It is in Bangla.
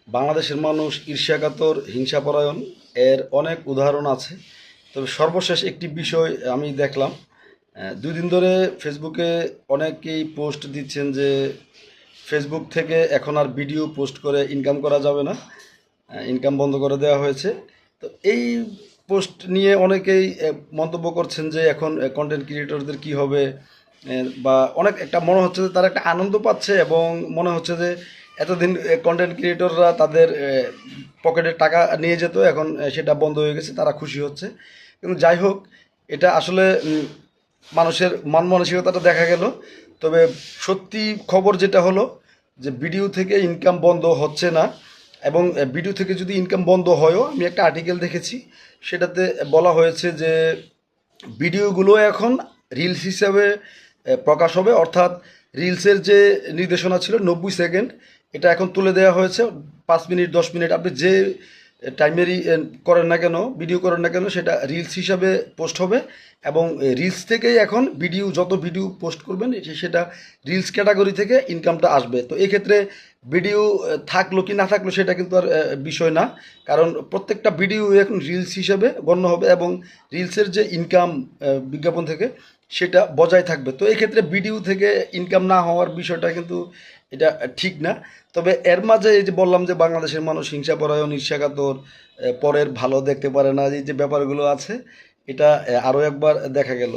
বাংলাদেশের মানুষ ঈর্ষাকাতর, হিংসাপরায়ণ, এর অনেক উদাহরণ আছে। তবে সর্বশেষ একটি বিষয় আমি দেখলাম, ২ দিন ধরে ফেসবুকে অনেকেই পোস্ট দিচ্ছেন যে ফেসবুক থেকে এখন আর ভিডিও পোস্ট করে ইনকাম করা যাবে না, ইনকাম বন্ধ করে দেওয়া হয়েছে। তো এই পোস্ট নিয়ে অনেকেই মন্তব্য করছেন যে এখন কন্টেন্ট ক্রিয়েটরদের কি হবে, বা অনেক একটা মনে হচ্ছে যে তারা একটা আনন্দ পাচ্ছে এবং মনে হচ্ছে যে এতদিন কন্টেন্ট ক্রিয়েটররা তাদের পকেটে টাকা নিয়ে যেত, এখন সেটা বন্ধ হয়ে গেছে, তারা খুশি হচ্ছে। কিন্তু যাই হোক, এটা আসলে মানুষের মন মানসিকতাটা দেখা গেল। তবে সত্যি খবর যেটা হলো যে ভিডিও থেকে ইনকাম বন্ধ হচ্ছে না, এবং ভিডিও থেকে যদি ইনকাম বন্ধ হয়ও, আমি একটা আর্টিকেল দেখেছি, সেটাতে বলা হয়েছে যে ভিডিওগুলো এখন রিলস হিসাবে প্রকাশ হবে, অর্থাৎ রিলসের যে নির্দেশনা ছিল 90 সেকেন্ড, এটা এখন তুলে দেওয়া হয়েছে 5 মিনিট 10 মিনিট। আপনি যে টাইমেরই করেন না কেন, ভিডিও করেন না কেন, সেটা রিলস হিসাবে পোস্ট হবে। এবং রিলস থেকেই এখন ভিডিও, যত ভিডিও পোস্ট করবেন সেটা রিলস ক্যাটাগরি থেকে ইনকামটা আসবে। তো এক্ষেত্রে ভিডিও থাকলো কি না থাকলো সেটা কিন্তু আর বিষয় না, কারণ প্রত্যেকটা ভিডিও এখন রিলস হিসাবে গণ্য হবে, এবং রিলসের যে ইনকাম বিজ্ঞাপন থেকে সেটা বজায় থাকবে। তো এই ক্ষেত্রে ভিডিও থেকে ইনকাম না হওয়ার বিষয়টা কিন্তু এটা ঠিক না। তবে এর মাঝে এই যে বললাম যে বাংলাদেশের মানুষ হিংসাপরায়ণ, ঈর্ষাকাতর, পরের ভালো দেখতে পারে না, এই যে ব্যাপারগুলো আছে, এটা আরও একবার দেখা গেল।